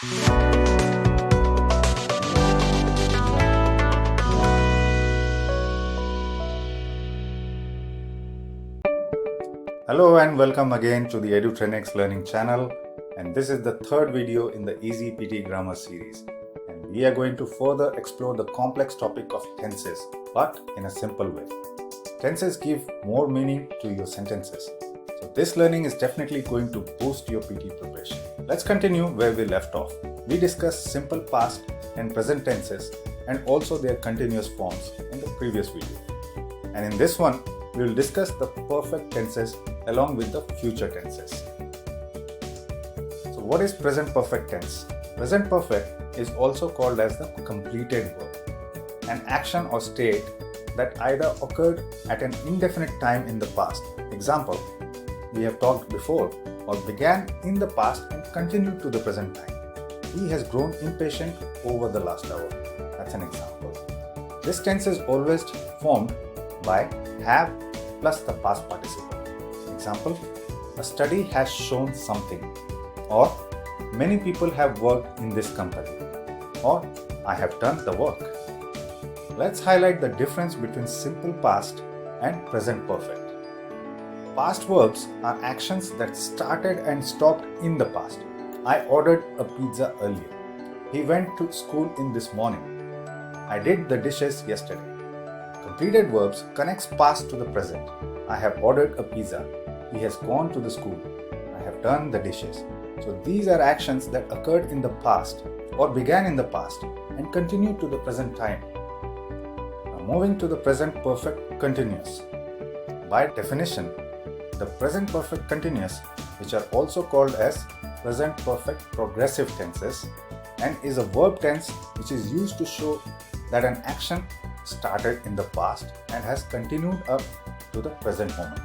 Hello and welcome again to the EduTrenX Learning channel, and this is the third video in the Easy PT Grammar series, and we are going to further explore the complex topic of tenses, but in a simple way. Tenses give more meaning to your sentences, so this learning is definitely going to boost your PT preparation. Let's continue where we left off. We discussed simple past and present tenses and also their continuous forms in the previous video, and in this one we will discuss the perfect tenses along with the future tenses. So what is present perfect tense? Present perfect is also called as the completed verb, an action or state that either occurred at an indefinite time in the past. Example, we have talked before, or began in the past and continued to the present time. He has grown impatient over the last hour. That's an example. This tense is always formed by have plus the past participle. Example, a study has shown something, or many people have worked in this company, or I have done the work. Let's highlight the difference between simple past and present perfect. Past verbs are actions that started and stopped in the past. I ordered a pizza earlier. He went to school in this morning. I did the dishes yesterday. Completed verbs connects past to the present. I have ordered a pizza. He has gone to the school. I have done the dishes. So these are actions that occurred in the past or began in the past and continue to the present time. Now moving to the present perfect continuous. By definition, the present perfect continuous, which are also called as present perfect progressive tenses, and is a verb tense which is used to show that an action started in the past and has continued up to the present moment.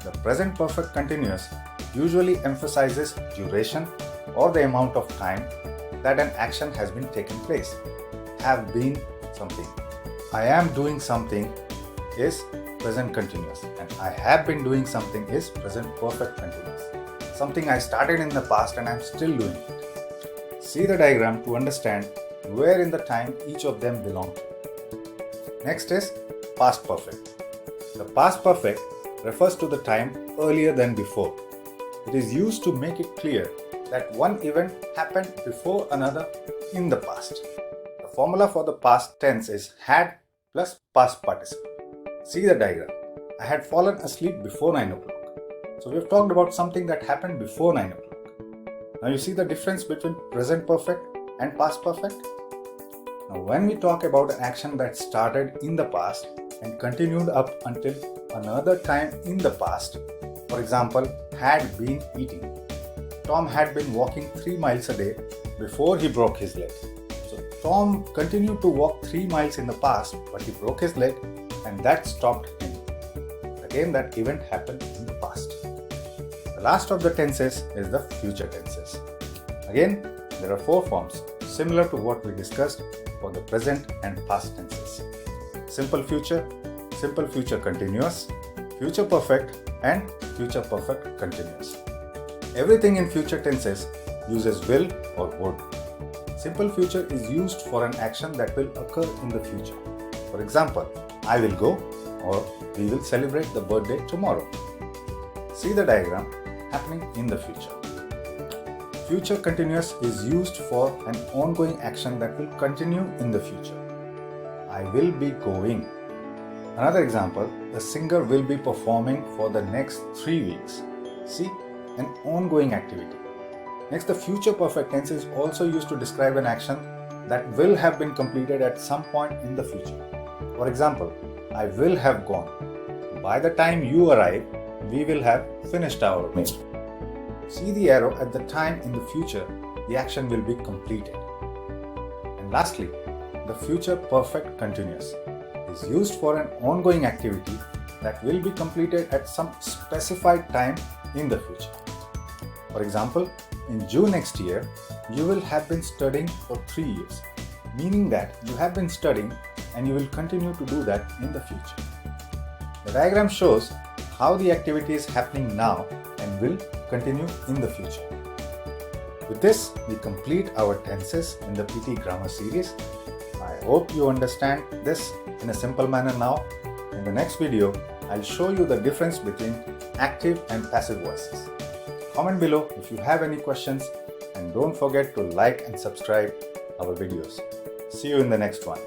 The present perfect continuous usually emphasizes duration or the amount of time that an action has been taken place. Have been something. I am doing something is present continuous, and I have been doing something is present perfect continuous. Something I started in the past and I am still doing it. See the diagram to understand where in the time each of them belong to. Next is past perfect. The past perfect refers to the time earlier than before. It is used to make it clear that one event happened before another in the past. The formula for the past tense is had plus past participle. See the diagram. I had fallen asleep before 9 o'clock. So we have talked about something that happened before 9 o'clock. Now you see the difference between present perfect and past perfect? Now when we talk about an action that started in the past and continued up until another time in the past, for example, had been eating. Tom had been walking 3 miles a day before he broke his leg. So Tom continued to walk 3 miles in the past, but he broke his leg and that stopped him. Again, that event happened in the past. The last of the tenses is the future tenses. Again, there are 4 forms similar to what we discussed for the present and past tenses. Simple future continuous, future perfect, and future perfect continuous. Everything in future tenses uses will or would. Simple future is used for an action that will occur in the future. For example, I will go, or we will celebrate the birthday tomorrow. See the diagram happening in the future. Future continuous is used for an ongoing action that will continue in the future. I will be going. Another example, the singer will be performing for the next 3 weeks. See, an ongoing activity. Next, the future perfect tense is also used to describe an action that will have been completed at some point in the future. For example, I will have gone. By the time you arrive, we will have finished our meal. See the arrow at the time in the future, the action will be completed. And lastly, the future perfect continuous is used for an ongoing activity that will be completed at some specified time in the future. For example, in June next year, you will have been studying for 3 years, meaning that you have been studying and you will continue to do that in the future. The diagram shows how the activity is happening now and will continue in the future. With this, we complete our tenses in the PT Grammar series. I hope you understand this in a simple manner now. In the next video, I'll show you the difference between active and passive voices. Comment below if you have any questions, and don't forget to like and subscribe our videos. See you in the next one.